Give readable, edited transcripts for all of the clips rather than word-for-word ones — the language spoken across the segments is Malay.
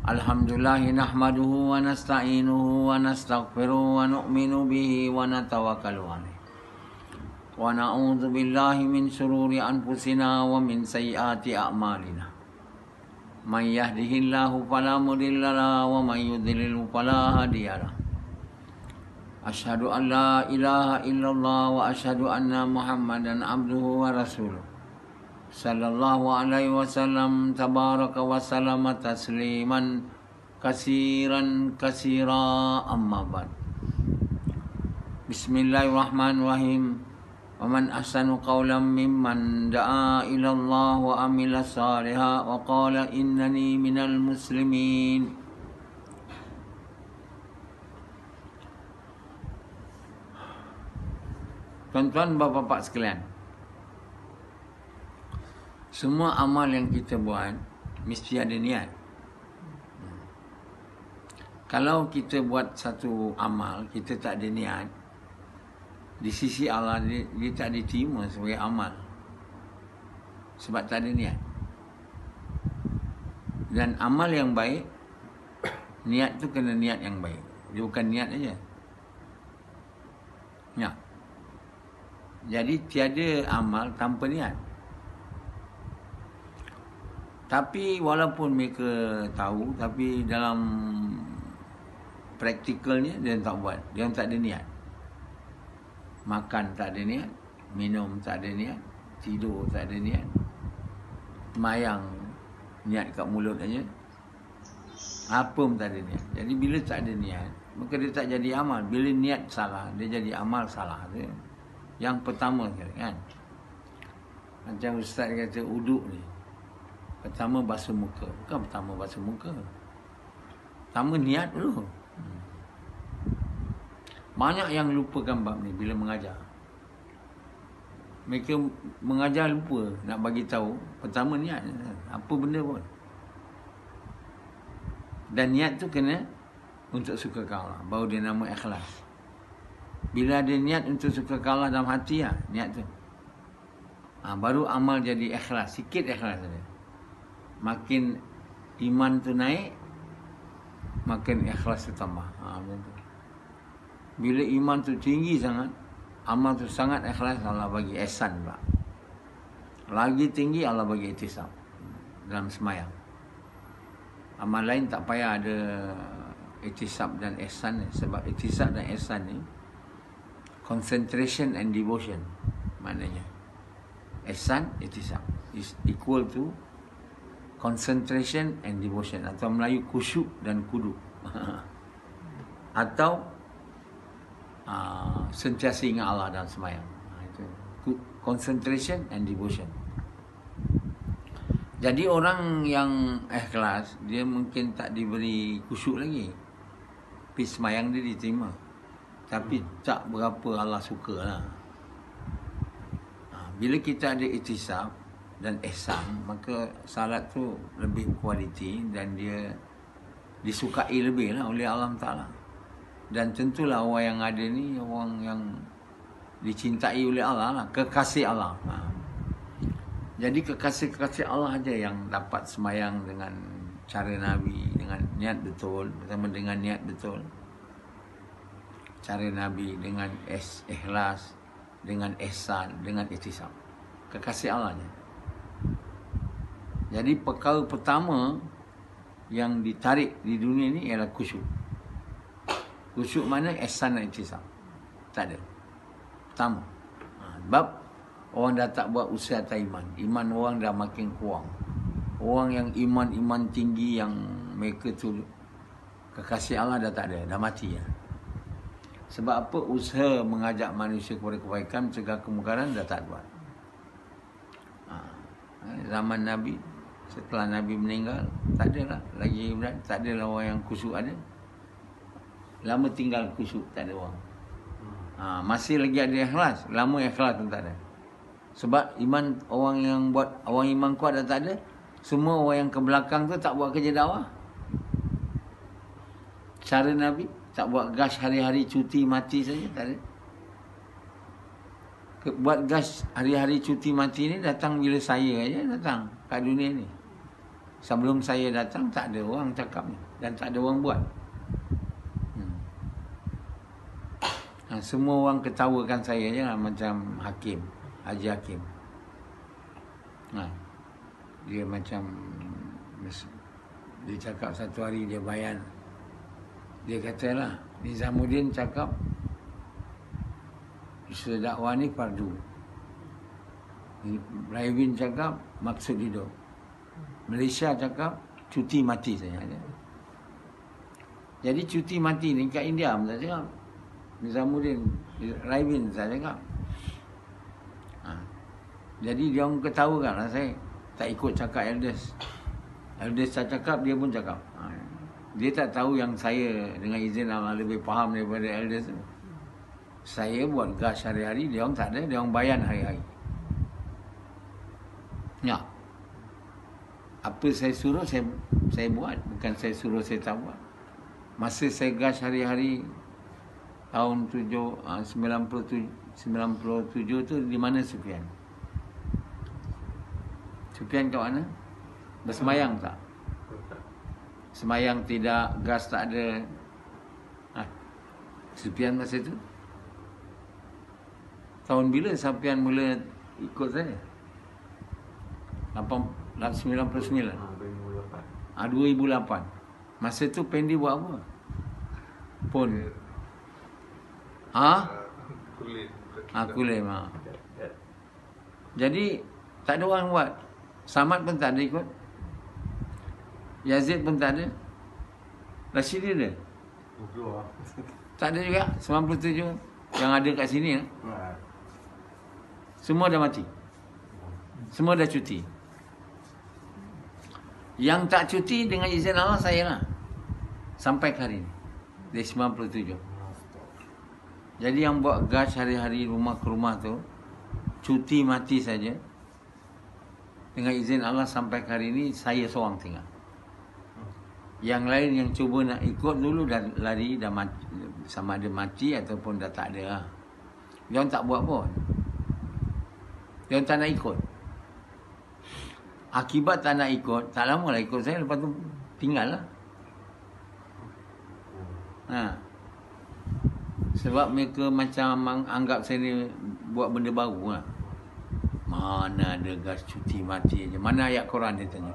Alhamdulillah nahmaduhu wa nasta'inuhu wa nastaghfiruhu wa nu'minu bihi wa natawakkalu alaih. Wa na'udzu billahi min shururi anfusina wa min sayyiati a'malina. Man yahdihillahu fala mudilla lahu wa man yudlil fala hadiya lahu. Asyhadu an la ilaha illallah wa asyhadu anna Muhammadan abduhu wa rasuluh. Sallallahu alaihi wasallam tabaraka wa salama tasliman kasiran kasira amma ba'd. Bismillahirrahmanirrahim. Wa man ahsanu qawlan mimman da'a ila Allah wa amila salihan wa qala innani minal muslimin. Tuan-tuan, bapa-bapa sekalian, semua amal yang kita buat mesti ada niat. Kalau kita buat satu amal, kita tak ada niat, di sisi Allah dia tak diterima sebagai amal. Sebab tak ada niat. Dan amal yang baik, niat tu kena niat yang baik. Dia bukan niat aja. Ya. Jadi tiada amal tanpa niat. Tapi walaupun mereka tahu, tapi dalam praktikalnya dia tak buat. Dia tak ada niat. Makan tak ada niat, minum tak ada niat, tidur tak ada niat, semayang niat kat mulut aja, apa pun tak ada niat. Jadi bila tak ada niat, maka dia tak jadi amal. Bila niat salah, dia jadi amal salah. Yang pertama kan, macam ustaz kata uduk ni, pertama basuh muka. Bukan pertama basuh muka, pertama niat dulu. Banyak yang lupakan bab ni bila mengajar. Mereka mengajar lupa nak bagi tahu pertama niat. Apa benda pun. Dan niat tu kena untuk suka Allah. Baru dia nama ikhlas. Bila ada niat untuk suka Allah dalam hati lah, niat tu. Baru amal jadi ikhlas. Sikit ikhlas saja. Makin iman tu naik, makin ikhlas tu tambah. Macam tu. Bila iman tu tinggi sangat, amal tu sangat ikhlas, Allah bagi ihsan pula. Lagi tinggi, Allah bagi ihtisab dalam semayang. Amal lain tak payah ada ihtisab dan ihsan. Sebab ihtisab dan ihsan ni concentration and devotion maknanya. Ihsan, ihtisab is equal to concentration and devotion, atau Melayu khusyuk dan kudu. Atau sentiasa ingat Allah dalam semayang. Itu concentration and devotion. Jadi orang yang ikhlas, dia mungkin tak diberi khusyuk lagi, tapi semayang dia diterima. Tapi tak berapa Allah suka lah. Bila kita ada ihtisab dan ihsan, maka salat tu lebih kualiti dan dia disukai lebih lah oleh Allah Ta'ala. Dan tentulah orang yang ada ni orang yang dicintai oleh Allah lah, kekasih Allah. Jadi kekasih-kekasih Allah aja yang dapat semayang dengan cara Nabi, dengan niat betul, bersama dengan niat betul. Cara Nabi dengan ikhlas, dengan ihsan, dengan ihtisab. Kekasih Allah ni. Jadi perkara pertama yang ditarik di dunia ni ialah khusyuk. Khusyuk mana? Ihsan dan ihtisab. Tak ada. Pertama. Sebab orang dah tak buat usaha atas iman. Iman orang dah makin kurang. Orang yang iman tinggi, yang mereka tu kekasih Allah dah tak ada. Dah mati ya. Sebab apa? Usaha mengajak manusia kepada kebaikan, mencegah kemungkaran dah tak buat. Zaman Nabi, setelah Nabi meninggal, tak ada lah lagi, tak ada lah orang yang khusyuk ada. Lama tinggal khusyuk, tak ada orang. Masih lagi ada ikhlas, lama ikhlas pun tak ada. Sebab iman orang yang buat, orang iman kuat dah tak ada. Semua orang yang ke belakang tu tak buat kerja dakwah. Cara Nabi, tak buat gas hari-hari cuti mati saja, tak ada. Buat gas hari-hari cuti mati ni datang bila saya aja datang kat dunia ni. Sebelum saya datang tak ada orang cakap ni dan tak ada orang buat. Semua orang ketawakan saya je lah, macam Hakim, Haji Hakim. Dia macam dia cakap satu hari dia bayan. Dia katalah Nizamuddin cakap Isu dakwah ni fardu. Raywin cakap maksud hidup. Malaysia cakap cuti mati saja. Jadi cuti mati ni kat India pun tak cakap. Nizamuddin, Raywin tak cakap. Jadi dia orang ketawakan lah saya tak ikut cakap elders. Elders tak cakap, dia pun cakap. Dia tak tahu yang saya dengan izin Allah lebih faham daripada elders tu. Saya buat gas hari-hari, dia orang tak ada, dia orang bayan hari-hari. Ya. Apa saya suruh saya buat, bukan saya suruh saya tak buat. Masa saya gas hari-hari tahun 97 tu di mana Sufian? Sufian kat mana? Bersemayang tak? Semayang tidak, gas tak ada. Sufian masa tu? Tahun bila Sufian mula ikut saya? 99. 2008. Masa tu Pendi buat apa? Pun. Kulim. Jadi tak ada orang buat. Samad pun tak ada ikut. Yazid pun tak ada. Rashidi ada? Tak ada juga. 97 yang ada kat sini. Semua dah mati. Semua dah cuti. Yang tak cuti dengan izin Allah saya lah. Sampai ke hari ni. Dari 97. Jadi yang buat gas hari-hari rumah ke rumah tu, cuti mati saja. Dengan izin Allah sampai ke hari ni, saya seorang tinggal. Yang lain yang cuba nak ikut dulu dah lari, dah mati, sama ada mati ataupun dah tak ada. Dia orang tak buat pun. Dia orang tak nak ikut. Akibat tak nak ikut, tak lama lah ikut saya, lepas tu tinggal lah. Sebab mereka macam anggap saya ni buat benda baru lah. Mana ada gas cuti mati je. Mana ayat Quran dia tanya.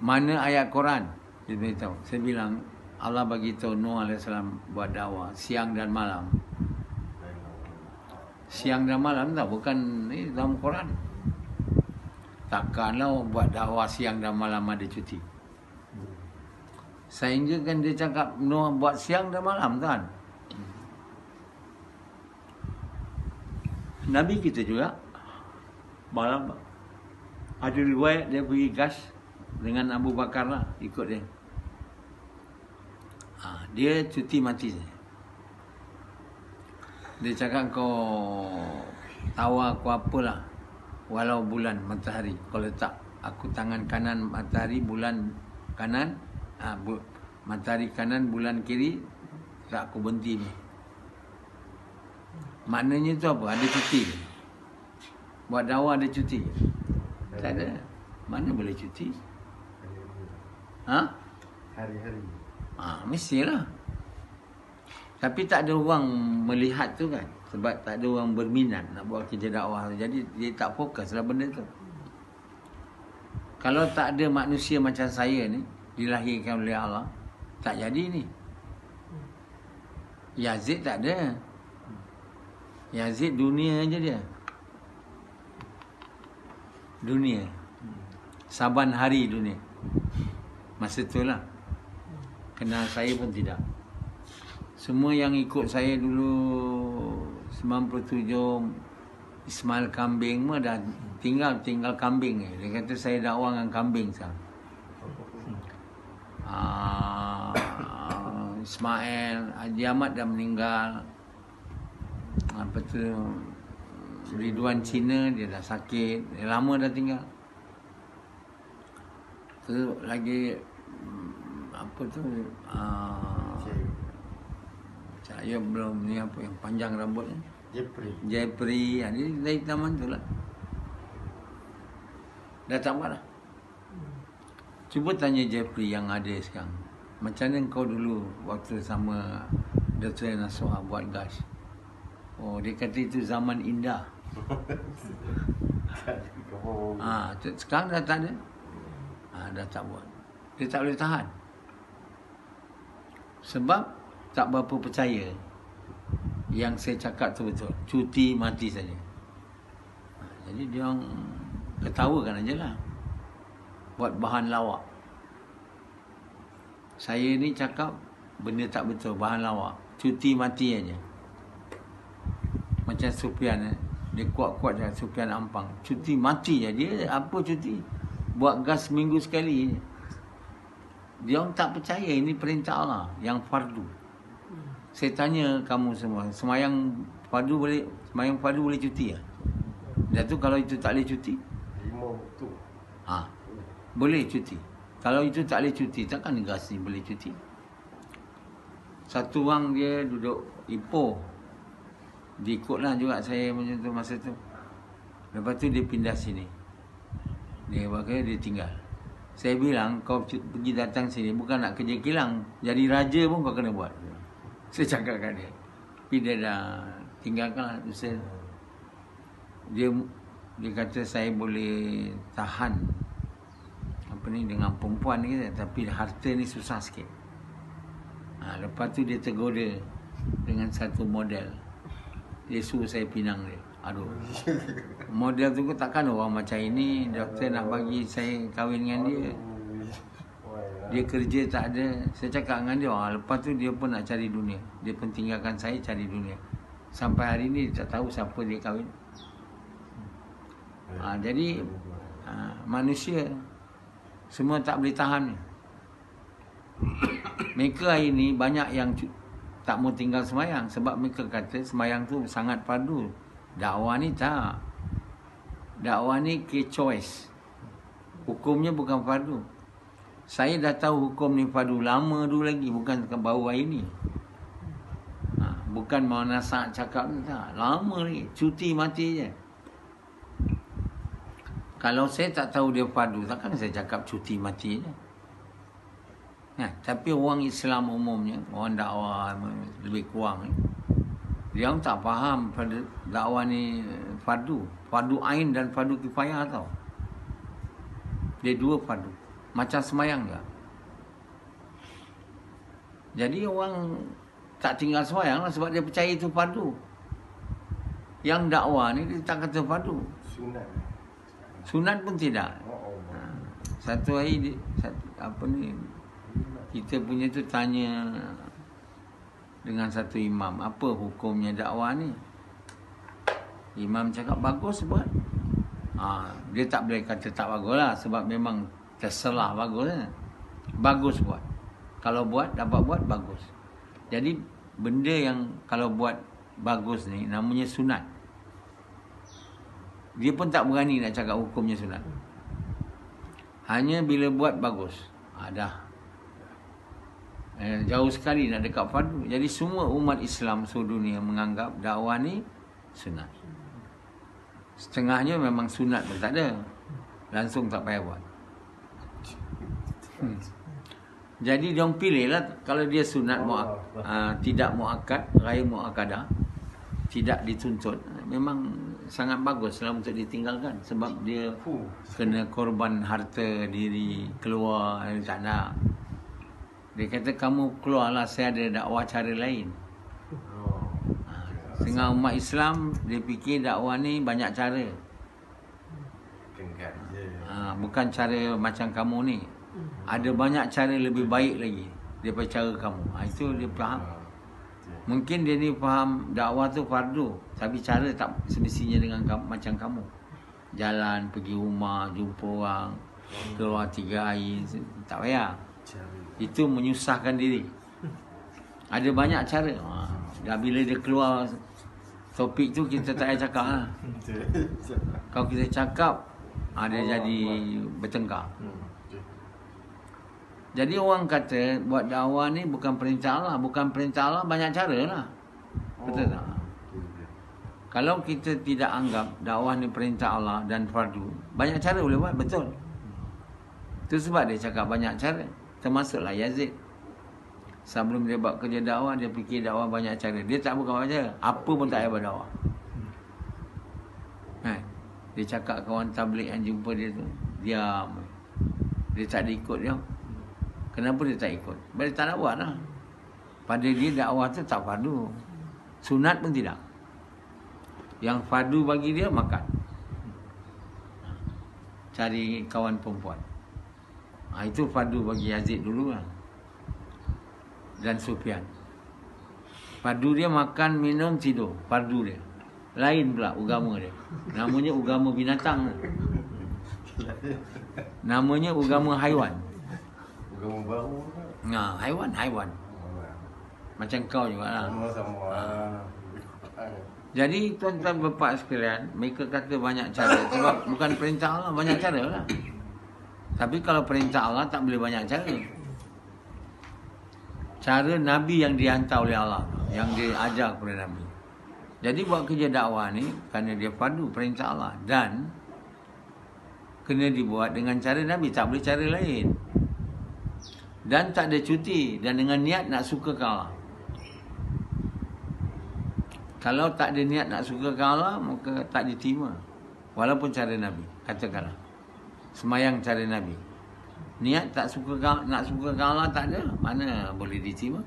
Mana ayat Quran? Dia beritahu. Saya bilang Allah bagi tahu Nuh AS buat dakwah siang dan malam. Siang dan malam tak, bukan ni dalam Quran. Takkanlah buat dakwah siang dan malam ada cuti. Sehingga kan dia cakap Nuh buat siang dan malam kan. Nabi kita juga malam ada riwayat dia pergi gas dengan Abu Bakar lah, ikut dia. Dia cuti mati saja. Dia cakap kau tawa aku apalah, walau bulan matahari kau letak aku tangan kanan matahari, bulan kanan, matahari kanan, bulan kiri, tak aku berhenti ni. Maknanya tu apa? Ada cuti. Buat dakwah ada cuti? Tak ada. Mana boleh cuti? Hari-hari. Mestilah. Tapi tak ada orang melihat tu kan. Sebab tak ada orang berminat nak buat kerja dakwah. Jadi dia tak fokus lah benda tu. Kalau tak ada manusia macam saya ni, dilahirkan oleh Allah, tak jadi ni. Yazid tak ada. Yazid dunia aja dia. Dunia. Saban hari dunia. Masa tu lah. Kenal saya pun tidak. Semua yang ikut saya dulu 97 Ismail Kambing mah dah tinggal kambing. Dia kata saya dakwah dengan kambing sekarang. Ismail Haji Ahmad dah meninggal. Apa tu, Ridwan Cina dia dah sakit, dia lama dah tinggal. Tu lagi apa tu, saya belum ni apa yang panjang rambut ni, Jepri, dia dari taman tu lah. Dah tak buat lah. Cuba tanya Jeffrey yang ada sekarang. Macam mana kau dulu waktu sama Dr. Nasuha buat gas? Oh, dia kata itu zaman indah. Sekarang dah tak ada. Dah tak buat. Dia tak boleh tahan. Sebab tak berapa percaya yang saya cakap tu betul. Cuti mati saja. Jadi dia orang ketawakan aja lah. Buat bahan lawak. Saya ni cakap benda tak betul, bahan lawak. Cuti mati aja. Macam Sufian, dia kuat-kuat je, Sufian Ampang. Cuti mati je. Dia apa cuti? Buat gas seminggu sekali. Dia orang tak percaya ini perintah Allah yang fardu. Saya tanya kamu semua, semayang fardu boleh cuti tak? Dah tu kalau itu tak boleh cuti? Boleh cuti. Kalau itu tak boleh cuti, takkan gas ni boleh cuti? Satu orang dia duduk Ipoh. Dia ikutlah juga saya macam tu masa tu. Lepas tu dia pindah sini. Dia pakai, dia tinggal. Saya bilang, kau pergi datang sini bukan nak kerja kilang. Jadi raja pun kau kena buat. Saya cakap kat dia. Tapi dia dah tinggalkan usaha. Dia kata saya boleh tahan dengan perempuan ni, tapi harta ni susah sikit. Lepas tu dia tergoda dengan satu model. Dia suruh saya pinang dia. Aduh. Model tu takkan orang macam ini doktor nak bagi saya kahwin dengan dia. Dia kerja tak ada. Saya cakap dengan dia, lepas tu dia pun nak cari dunia. Dia pun tinggalkan saya cari dunia. Sampai hari ni dia tak tahu siapa dia kahwin. Jadi manusia semua tak boleh tahan. Mereka hari ni banyak yang tak mau tinggal semayang sebab mereka kata semayang tu sangat fardu. Dakwah ni tak. Dakwah ni ke choice. Hukumnya bukan fardu. Saya dah tahu hukum ni fardu lama dulu lagi, bukan baru hari ni. Bukan mau nasihat cakap ni tak. Lama lagi. Cuti mati je. Kalau saya tak tahu dia fardu, takkan saya cakap cuti mati je. Tapi orang Islam umumnya, orang dakwah lebih kurang, dia orang tak faham dakwah ni fardu. Fardu ain dan fardu kifayah tau. Dia dua fardu. Macam semayang juga. Jadi orang tak tinggal semayang lah sebab dia percaya itu fardu. Yang dakwah ni dia tak kata fardu. Sunat pun tidak. Satu hari kita punya tu tanya dengan satu imam, apa hukumnya dakwah ni? Imam cakap bagus buat. Dia tak boleh kata tak bagus lah sebab memang terselah bagus lah. Bagus buat. Kalau buat, dapat buat, bagus. Jadi benda yang kalau buat bagus ni namanya sunat. Dia pun tak berani nak cakap hukumnya sunat. Hanya bila buat bagus. Dah. Jauh sekali nak dekat fardu. Jadi semua umat Islam seluruh dunia menganggap dakwah ni sunat. Setengahnya memang sunat pun tak ada. Langsung tak payah buat. Jadi dia orang pilih lah. Kalau dia sunat tidak muakkad, ghair muakkadah, tidak dituntut, memang sangat bagus lah untuk ditinggalkan. Sebab dia kena korban harta diri, keluar, tak nak. Dia kata kamu keluarlah, saya ada dakwah cara lain. Setengah umat Islam dia fikir dakwah ni banyak cara. Bukan cara macam kamu ni. Ada banyak cara lebih baik lagi daripada cara kamu. Itu dia faham. Mungkin dia ni faham dakwah tu fardu, tapi cara tak semestinya dengan macam kamu. Jalan, pergi rumah, jumpa orang, keluar 3 hari, tak payah. Itu menyusahkan diri. Ada banyak cara. Dah bila dia keluar topik tu, kita tak payah cakap lah. Kalau kita cakap, dia jadi bertengkar. Jadi orang kata buat dakwah ni bukan perintah Allah. Bukan perintah Allah, banyak cara lah. Betul tak? Kalau kita tidak anggap dakwah ni perintah Allah dan fardu, banyak cara boleh buat, betul. Itu Itu sebab dia cakap banyak cara. Termasuklah Yazid. Sebelum dia buat kerja dakwah, dia fikir dakwah banyak cara. Dia tak buka cara. Apa pun tak payah berdakwah. Dia cakap kawan tabligh yang jumpa dia tu, diam. Dia tak ada ikut dia. Kenapa dia tak ikut? Sebab dia tak nak buat lah. Pada dia dakwah tu tak fardu. Sunat pun tidak. Yang fardu bagi dia makan. Cari kawan perempuan. Itu fardu bagi Yazid dulu lah. Dan Sufyan. Fardu dia makan, minum, tidur. Fardu dia. Lain pula agama dia. Namanya agama binatang. Namanya agama haiwan. Agama baru. Haiwan. Macam kau jugalah. Sama-sama. Jadi tuan-tuan bapak sekalian, mereka kata banyak cara. Sebab bukan perintah Allah, banyak cara lah. Tapi kalau perintah Allah tak boleh banyak cara. Cara Nabi yang dihantar oleh Allah, yang dia ajar kepada Nabi. Jadi buat kerja dakwah ni kerana dia fardu perintah Allah dan kena dibuat dengan cara Nabi, tak boleh cara lain. Dan tak ada cuti dan dengan niat nak sukakan Allah. Kalau tak ada niat nak sukakan Allah, maka tak diterima. Walaupun cara Nabi, katakanlah semayang cara Nabi. Niat tak suka nak sukakan Allah tak ada, mana boleh diterima?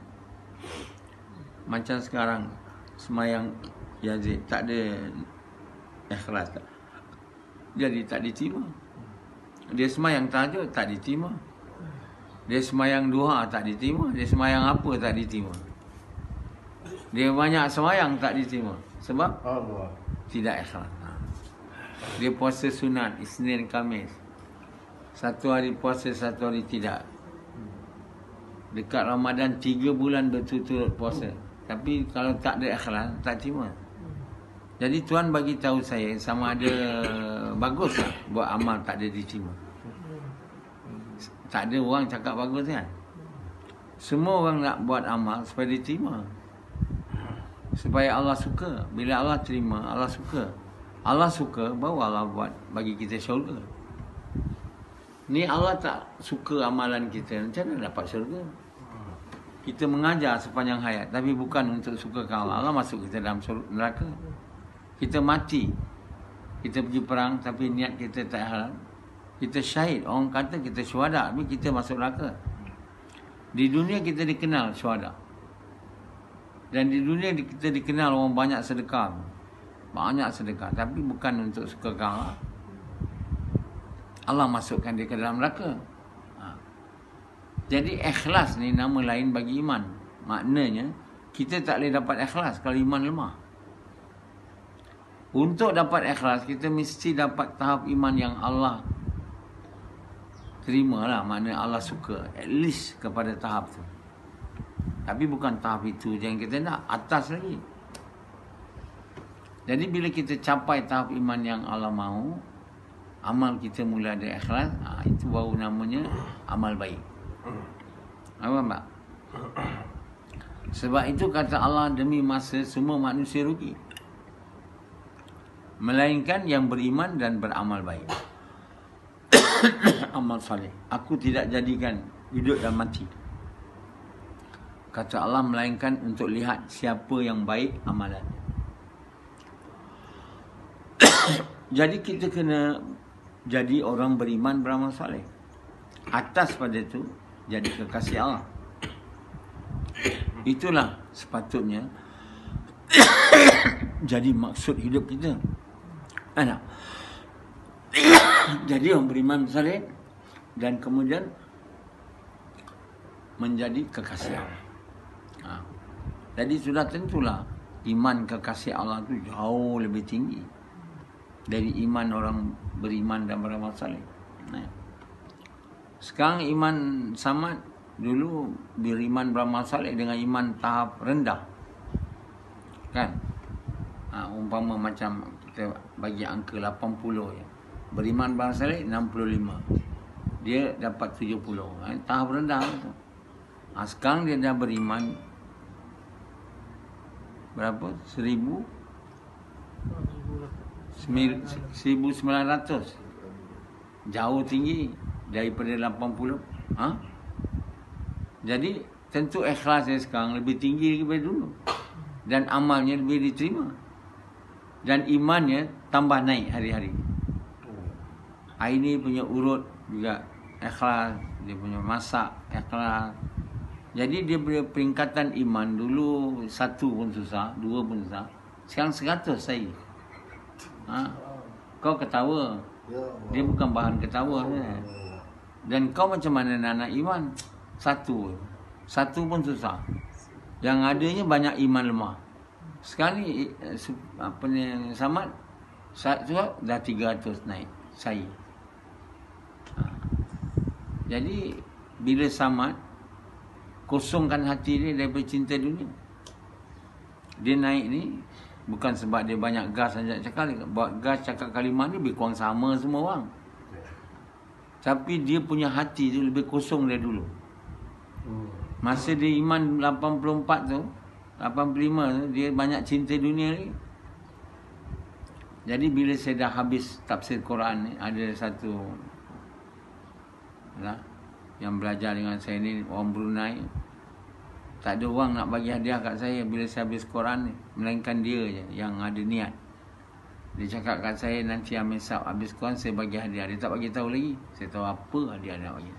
Macam sekarang semayang Yazid tak ada ikhlas tak. Jadi tak diterima. Dia semayang tahajud tak diterima. Dia semayang duha tak diterima. Dia semayang apa tak diterima. Dia banyak semayang tak diterima. Sebab Allah tidak ikhlas. Dia puasa sunat Isnin Khamis. Satu hari puasa, satu hari tidak. Dekat Ramadan 3 bulan berturut-turut puasa. Tapi kalau tak ada ikhlas, tak terima. Jadi Tuhan bagi tahu saya sama ada bagus tak buat amal tak ada diterima. Tak ada orang cakap bagus kan. Semua orang nak buat amal supaya diterima. Supaya Allah suka. Bila Allah terima, Allah suka. Allah suka, baru Allah buat bagi kita syurga. Ni Allah tak suka amalan kita, macam mana dapat syurga? Kita mengajar sepanjang hayat, tapi bukan untuk sukakan Allah. Allah masuk kita dalam neraka. Kita mati, kita pergi perang, tapi niat kita tak halal. Kita syahid, orang kata kita syuhada, tapi kita masuk neraka. Di dunia kita dikenal syuhada. Dan di dunia kita dikenal orang banyak sedekah. Banyak sedekah, tapi bukan untuk sukakan Allah. Allah masukkan dia ke dalam neraka. Jadi ikhlas ni nama lain bagi iman. Maknanya kita tak boleh dapat ikhlas kalau iman lemah. Untuk dapat ikhlas kita mesti dapat tahap iman yang Allah terima lah. Maknanya Allah suka. At least kepada tahap tu. Tapi bukan tahap itu je yang kita nak. Atas lagi. Jadi bila kita capai tahap iman yang Allah mahu, amal kita mula ada ikhlas, itu baru namanya amal baik. Apa tak? Sebab itu kata Allah, demi masa semua manusia rugi. Melainkan yang beriman dan beramal baik. Amal saleh. Aku tidak jadikan hidup dan mati. Kata Allah, melainkan untuk lihat siapa yang baik amalan. Jadi kita kena jadi orang beriman, beramal saleh. Atas pada itu jadi kekasih Allah. Itulah sepatutnya jadi maksud hidup kita. Anak. Jadi orang beriman saleh dan kemudian menjadi kekasih Allah. Jadi sudah tentulah iman kekasih Allah itu jauh lebih tinggi dari iman orang beriman dan beramal saleh. Sekarang iman samad, dulu beriman beramal saleh dengan iman tahap rendah. Kan? Umpama macam kita bagi angka 80 ya. Beriman beramal saleh 65. Dia dapat 70. Tahap rendah tu. Sekarang dia dah beriman berapa? 1900. Jauh tinggi. daripada 80. Jadi tentu ikhlas dia sekarang lebih tinggi daripada dulu. Dan amalnya lebih diterima. Dan imannya tambah naik hari-hari. Ini punya urut juga ikhlas, dia punya masak ikhlas. Jadi dia punya peringkatan iman dulu 1 pun susah, 2 pun susah. Sekarang 100 saya. Kau ketawa. Dia bukan bahan ketawa. Dan kau macam mana nak iman? 1 pun susah. Yang adanya banyak iman lemah. Sekarang ni apa ni Samad dah 300 naik saya. Jadi bila Samad kosongkan hati dia daripada cinta dunia, dia naik ni bukan sebab dia banyak gas saja cakap. Buat gas cakap kalimah ni lebih kurang sama semua orang. Tapi dia punya hati tu lebih kosong dari dulu. Masa dia iman 84 tu, 85 tu, dia banyak cinta dunia ni. Jadi bila saya dah habis tafsir Quran ni, ada satu yang belajar dengan saya ni, orang Brunei. Tak ada orang nak bagi hadiah kat saya bila saya habis Quran ni, melainkan dia je yang ada niat. Dia cakap kat saya, nanti habis Quran saya bagi hadiah. Dia tak bagi tahu lagi. Saya tahu apa hadiah dia nak bagi.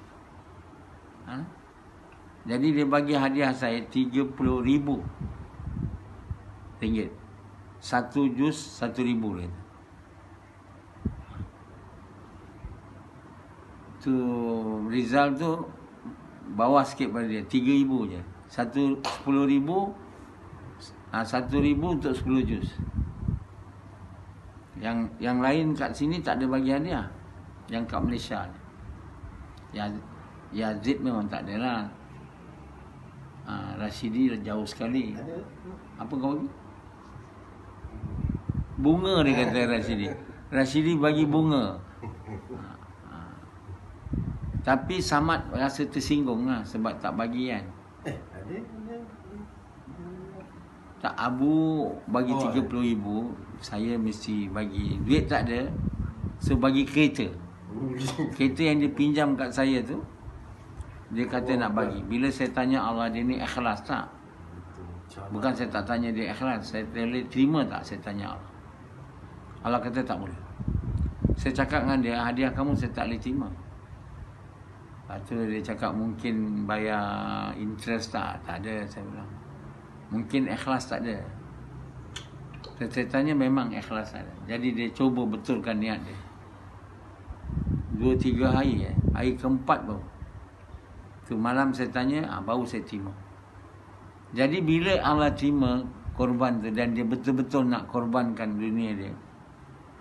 Jadi dia bagi hadiah saya 30,000 ringgit. 1 juz 1,000 dia. Tu Rizal tu bawah sikit pada dia, 3,000 je. 10,000, 1,000 untuk 10 juz. Yang lain kat sini tak ada bagi hadiah. Yang kat Malaysia ni, Yazid memang tak ada lah. Rashidi jauh sekali. Apa kau bagi? Bunga dia kata Rashidi. Rashidi bagi bunga. Tapi Samad rasa tersinggung lah sebab tak bagi kan. Tak, Abu bagi 30,000, saya mesti bagi. Duit tak ada, so bagi kereta. Kereta yang dia pinjam kat saya tu, dia kata nak bagi. Bila saya tanya Allah, dia ni ikhlas tak? Bukan saya tak tanya dia ikhlas, saya terima tak? Saya tanya Allah. Allah kata tak boleh. Saya cakap dengan dia, hadiah kamu saya tak boleh terima. Lepas tu dia cakap mungkin bayar interest tak? Tak ada, saya bilang. Mungkin ikhlas tak ada. Saya tanya memang ikhlas ada. Jadi dia cuba betulkan niat dia. 2-3 hari hari keempat baru. Tu malam saya tanya, baru saya terima. Jadi bila Allah terima korban tu dan dia betul-betul nak korbankan dunia dia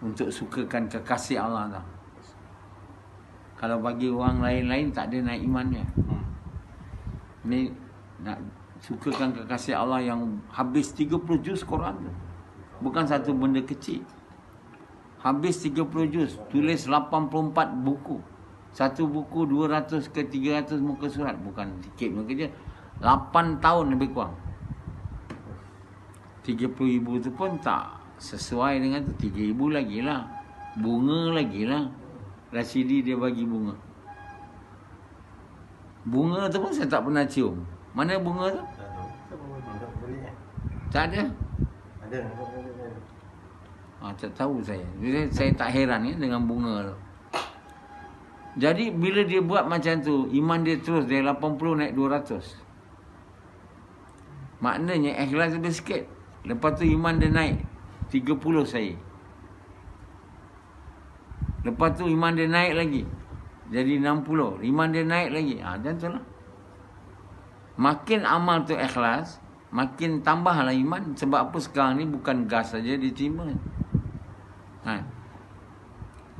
untuk sukakan kekasih Allah tu. Kalau bagi orang lain-lain tak ada naik imannya. Ni nak sukakan kekasih Allah yang habis 30 juz Quran tu. Bukan satu benda kecil. Habis 30 juz, tulis 84 buku. Satu buku 200 ke 300 muka surat. Bukan sikit muka je. 8 tahun lebih kurang. 30,000 tu pun tak sesuai dengan tu. 3,000 lagi lah. Bunga lagi lah. Rashidi dia bagi bunga. Bunga tu pun saya tak pernah cium. Mana bunga tu? Tak ada. Ada. Tak tahu saya. Jadi saya tak heran dengan bunga tu. Jadi bila dia buat macam tu, iman dia terus dari 80 naik 200. Maknanya ikhlas lebih sikit. Lepas tu iman dia naik 30 saya. Lepas tu iman dia naik lagi. Jadi 60. Iman dia naik lagi. Macam tu lah. Makin amal tu ikhlas, makin tambahlah iman. Sebab apa sekarang ni bukan gas saja diterima.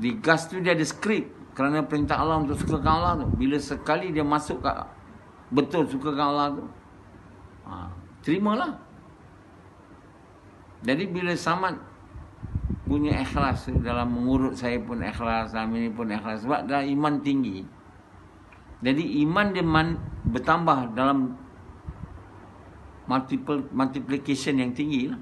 Di gas tu dia ada skrip. Kerana perintah Allah untuk sukakan Allah tu. Bila sekali dia masuk kat betul sukakan Allah tu, terimalah. Jadi bila Samad punya ikhlas dalam mengurut saya pun ikhlas, dalam ini pun ikhlas. Sebab dah iman tinggi. Jadi iman dia bertambah dalam multiplication yang tinggi lah.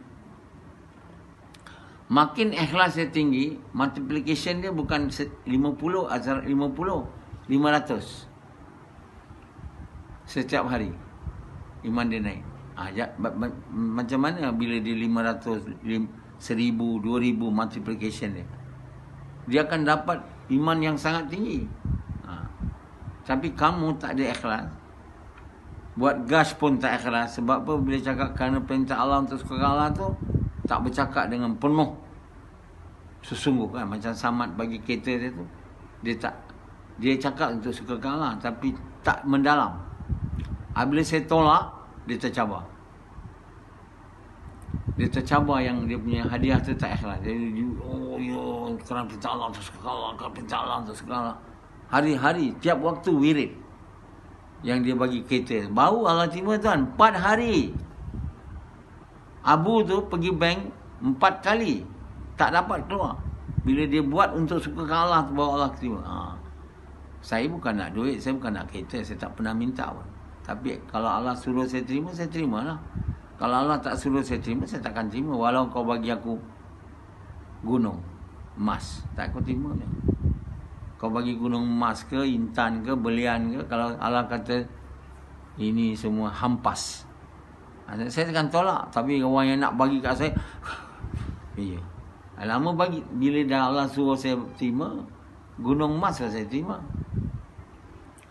Makin ikhlas dia tinggi, multiplication dia bukan 50, azhar 50. 500 setiap hari. Iman dia naik. Macam mana bila dia 500, 1000, 2000 multiplication dia? Dia akan dapat iman yang sangat tinggi. Tapi kamu tak ada ikhlas. Buat gas pun tak ikhlas. Sebab apa? Bila cakap kerana perintah Allah untuk suka Allah tu, tak bercakap dengan penuh sesungguh kan. Macam Samad bagi kereta dia tu, dia cakap untuk suka Allah tapi tak mendalam. Bila saya tolak, dia tercabar. Dia tercabar yang dia punya hadiah tu tak ikhlas. Dia kerana perintah Allah untuk suka Allah, kerana perintah Allah untuk suka Allah. Hari-hari, tiap waktu wirid yang dia bagi kereta. Baru Allah terima tuan, 4 hari. Abu tu pergi bank 4 kali. Tak dapat keluar. Bila dia buat untuk suka Allah tu, baru Allah terima. Saya bukan nak duit, saya bukan nak kereta. Saya tak pernah minta pun. Tapi kalau Allah suruh saya terima lah. Kalau Allah tak suruh saya terima, saya takkan terima. Walau kau bagi aku gunung emas, tak aku terima ni. Kau bagi gunung emas ke, intan ke, belian ke, kalau Allah kata ini semua hampas, saya akan tolak. Tapi orang yang nak bagi kat saya, iya, lama bagi. Bila dah Allah suruh saya terima, gunung emas lah saya terima.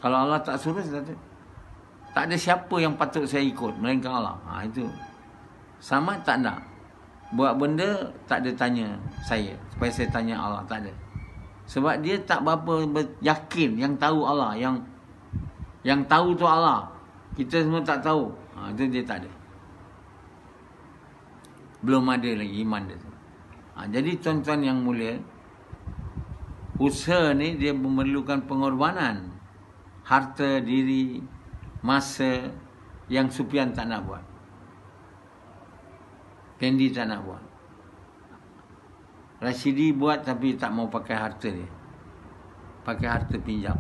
Kalau Allah tak suruh, saya tak ada siapa yang patut saya ikut melainkan Allah. Itu. Sama tak nak buat benda, tak ada tanya saya supaya saya tanya Allah, tak ada. Sebab dia tak berapa yakin yang tahu Allah, yang tahu tu Allah. Kita semua tak tahu. Itu dia tak ada. Belum ada lagi iman dia tu. Jadi tuan-tuan yang mulia, usaha ni dia memerlukan pengorbanan. Harta, diri, masa yang Sufyan tak nak buat. Kendi tak nak buat. Rashidi buat tapi tak mau pakai harta dia. Pakai harta pinjam.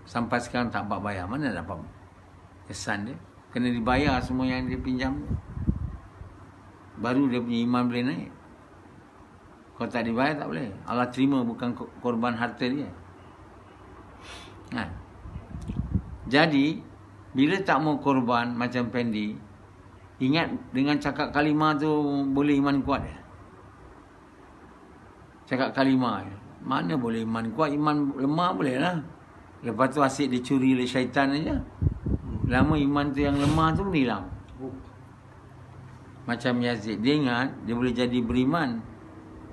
Sampai sekarang tak dapat bayar. Mana dapat kesan dia? Kena dibayar semua yang dia pinjam. Baru dia punya iman boleh naik. Kalau tak dibayar tak boleh. Allah terima bukan korban harta dia. Jadi bila tak mau korban macam Pendi, ingat dengan cakap kalimah tu boleh iman kuat ya? Cakap kalimah, mana boleh iman kuat, iman lemah boleh lah. Lepas tu asyik dicuri oleh syaitan aja. Lama iman tu yang lemah tu hilang. Macam Yazid, dia ingat dia boleh jadi beriman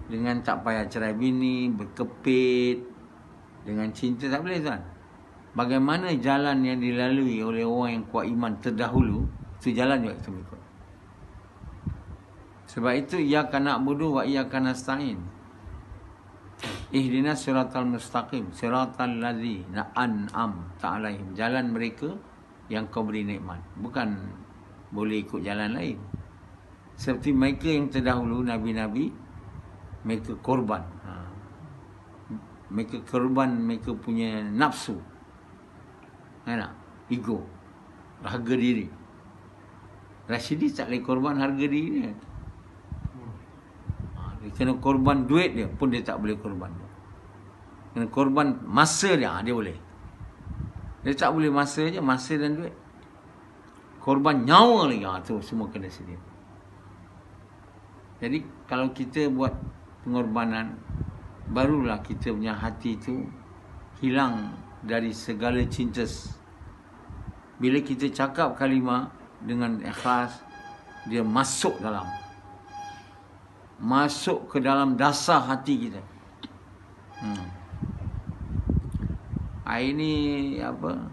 dengan tak payah cerai bini, berkepit, dengan cinta, tak boleh tuan. Bagaimana jalan yang dilalui oleh orang yang kuat iman terdahulu, itu jalan juga kita ikut. Sebab itu iyyaka na'budu wa iyyaka nasta'in. Ihdinas siratal mustaqim, siratal ladzina an'amta 'alaihim. Jalan mereka yang kau beri nikmat. Bukan boleh ikut jalan lain. Seperti mereka yang terdahulu, nabi-nabi, mereka korban. Mereka korban mereka punya nafsu. Ego, harga diri. Rashidi tak boleh korban harga diri dia. Dia kena korban duit dia pun dia tak boleh korban. Kena korban masa dia, dia boleh. Dia tak boleh masa je, masa dan duit. Korban nyawa lagi, tu semua kena sedia. Jadi kalau kita buat pengorbanan, barulah kita punya hati tu hilang dari segala cinta. Bila kita cakap kalimah dengan ikhlas, dia masuk ke dalam dasar hati kita. Ini apa?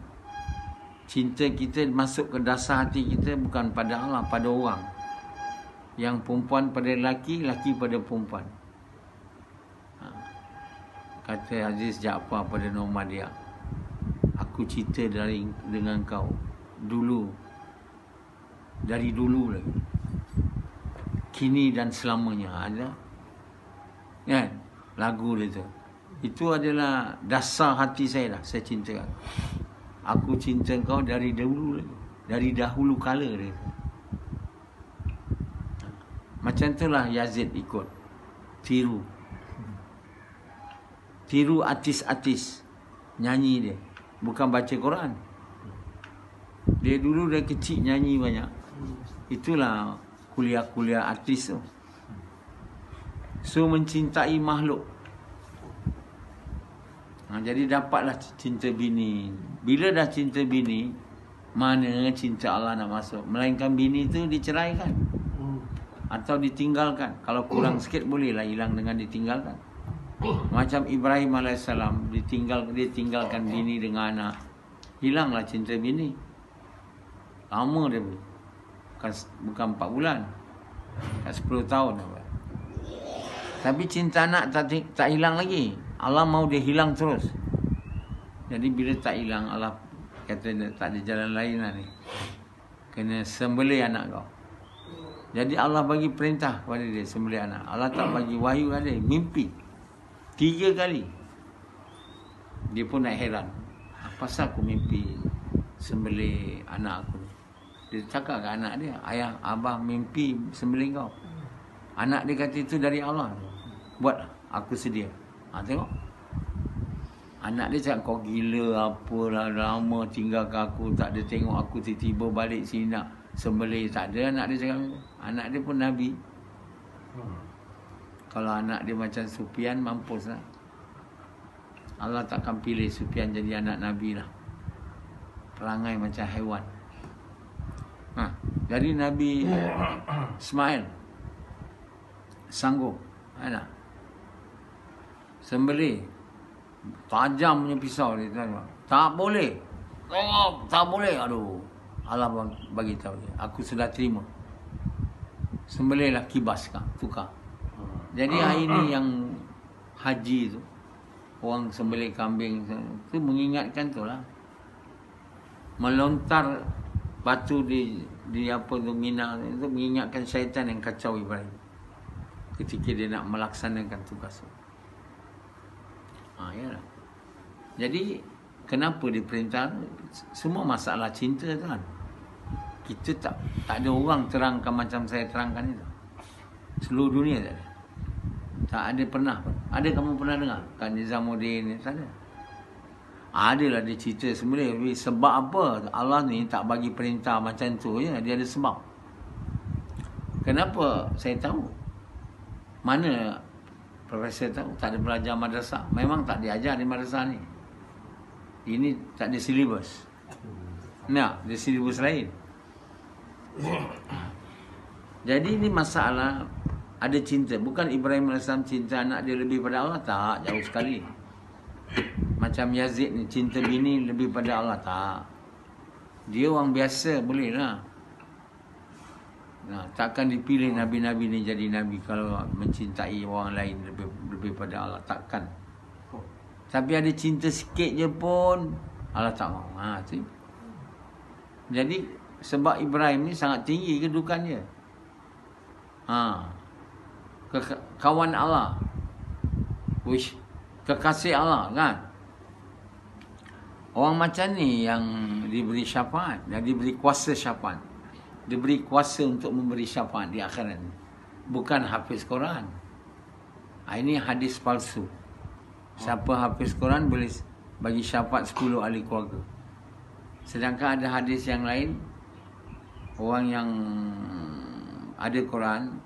Cinta kita masuk ke dasar hati kita, bukan pada Allah, pada orang. Yang perempuan pada lelaki, lelaki pada perempuan. Kata Aziz Jaafar pada Normadia, aku cinta dengan kau dulu, dari dulu lagi, kini dan selamanya. Ada kan lagu dia tu. Itu adalah dasar hati saya lah. Saya cinta aku cinta kau dari dahulu lagi, dari dahulu kala dia tu. Macam itulah Yazid ikut tiru artis-artis nyanyi dia. Bukan baca Quran. Dia dulu dari kecil nyanyi banyak. Itulah kuliah-kuliah artis tu. So mencintai makhluk. Jadi dapatlah cinta bini. Bila dah cinta bini, mana cinta Allah nak masuk? Melainkan bini tu diceraikan atau ditinggalkan. Kalau kurang sikit bolehlah hilang dengan ditinggalkan. Macam Ibrahim AS ditinggalkan bini dengan anak. Hilanglah cinta bini. Lama dia bukan 4 bulan, 10 tahun. Tapi cinta anak tak hilang lagi. Allah mau dia hilang terus. Jadi bila tak hilang, Allah kata tak ada jalan lain lah ni. Kena sembelih anak kau. Jadi Allah bagi perintah kepada dia sembelih anak. Allah tak bagi wahyu kat dia, mimpi 3 kali. Dia pun nak heran. Apa pasal aku mimpi sembelih anak aku? Dia cakap kat anak dia, ayah, abah mimpi sembelih kau. Anak dia kata itu dari Allah. Buat, aku sedia. Tengok. Anak dia cakap, kau gila apalah, lama tinggalkan aku, tak ada tengok aku, tiba-tiba balik sini nak sembelih. Tak ada anak dia cakap. Anak dia pun Nabi. Kalau anak dia macam Sufyan, mampus lah. Allah takkan pilih Sufyan jadi anak Nabi lah. Perangai macam haiwan. Jadi Nabi Ismail sanggup anak sembelih, tajam punya pisau dia. Tak boleh. Oh, tak boleh. Aduh. Allah bagi tahu dia, aku sudah terima. Sembelihlah kibas kan, tukar. Jadi hari ni yang haji tu, orang sembelih kambing tu mengingatkan tu lah. Melontar batu di apa tu Mina itu mengingatkan syaitan yang kacau Ibrahim ketika dia nak melaksanakan tugas tu. Yalah. Jadi kenapa diperintah? Semua masalah cinta tu kan. Kita tak ada orang terangkan macam saya terangkan itu. Seluruh dunia tak ada. Tak ada pernah pun. Ada kamu pernah dengar? Kan Nizamuddin ni tak ada. Adalah dia cerita sebenarnya. Sebab apa Allah ni tak bagi perintah macam tu je. Dia ada sebab. Kenapa saya tahu? Mana Profesor tahu? Tak ada belajar madrasah. Memang tak diajar di madrasah ni. Ini tak ada silibus. Nah, ada silibus lain. Jadi ini masalah ada cinta. Bukan Ibrahim AS cinta anak dia lebih pada Allah. Tak, jauh sekali. Macam Yazid ni cinta bini lebih pada Allah. Tak. Dia orang biasa boleh lah. Takkan dipilih Nabi-Nabi ni jadi Nabi kalau mencintai orang lain lebih pada Allah. Takkan. Tapi ada cinta sikit je pun Allah tak mahu. Tu. Jadi sebab Ibrahim ni sangat tinggi kedudukannya. Kawan Allah. Wish, kekasih Allah kan. Orang macam ni yang diberi syafaat, yang diberi kuasa syafaat. Diberi kuasa untuk memberi syafaat di akhirat. Bukan hafiz Quran. Ini hadis palsu. Siapa hafiz Quran boleh bagi syafaat 10 ahli keluarga. Sedangkan ada hadis yang lain, orang yang ada Quran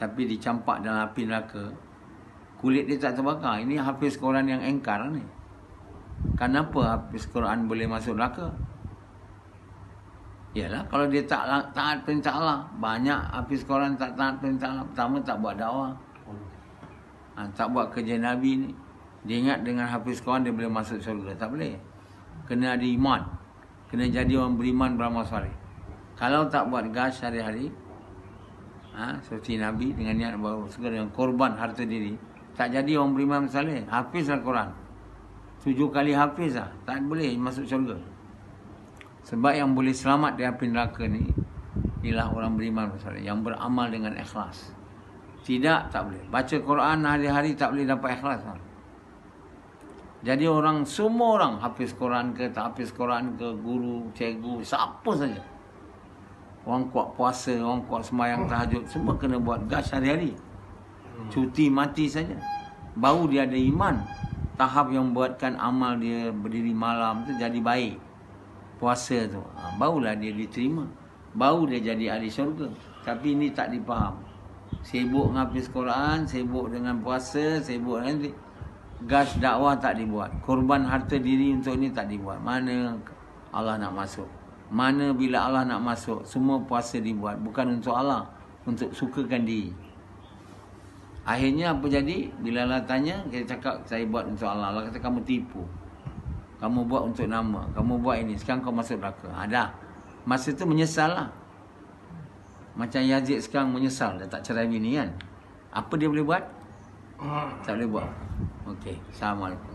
tapi dicampak dalam api neraka, kulit dia tak terbakar. Ini hafiz Quran yang engkar ni. Kenapa hafiz Quran boleh masuk neraka? Yalah, kalau dia tak taat perintah Allah. Banyak hafiz Quran tak taat perintah Allah. Pertama, tak buat dakwah. Tak buat kerja Nabi ni. Dia ingat dengan hafiz Quran dia boleh masuk syurga. Tak boleh. Kena ada iman. Kena jadi orang beriman, beramal soleh. Kalau tak buat gas hari-hari, seperti Nabi dengan niat baru segala dengan korban harta diri, tak jadi orang beriman soleh. Hafiz Al-Quran 7 kali hafiz lah. Tak boleh masuk syurga. Sebab yang boleh selamat di api neraka ni ialah orang beriman soleh, yang beramal dengan ikhlas. Tidak, tak boleh. Baca Quran hari-hari tak boleh dapat ikhlas. Jadi semua orang hafiz Quran ke, tak hafiz Quran ke, guru, cikgu, siapa saja. Orang kuat puasa, orang kuat sembahyang tahajud, semua kena buat gas hari-hari. Cuti mati saja. Baru dia ada iman. tahap yang buatkan amal dia berdiri malam tu jadi baik. Puasa tu. Barulah dia diterima. Baru dia jadi ahli syurga. Tapi ini tak dipaham. Sibuk ngapis Quran, sibuk dengan puasa, sibuk dengan gas dakwah tak dibuat. Korban harta diri untuk ini tak dibuat. Mana Allah nak masuk? Mana bila Allah nak masuk, semua puasa dibuat. Bukan untuk Allah, untuk sukakan diri. Akhirnya apa jadi? Bila Allah tanya, kita cakap saya buat untuk Allah. Allah kata kamu tipu. Kamu buat untuk nama. Kamu buat ini. Sekarang kau masuk neraka. Dah. Masa tu menyesal lah. Macam Yazid sekarang menyesal. Dah tak cerai bini kan. Apa dia boleh buat? Tak boleh buat. Okey. Assalamualaikum.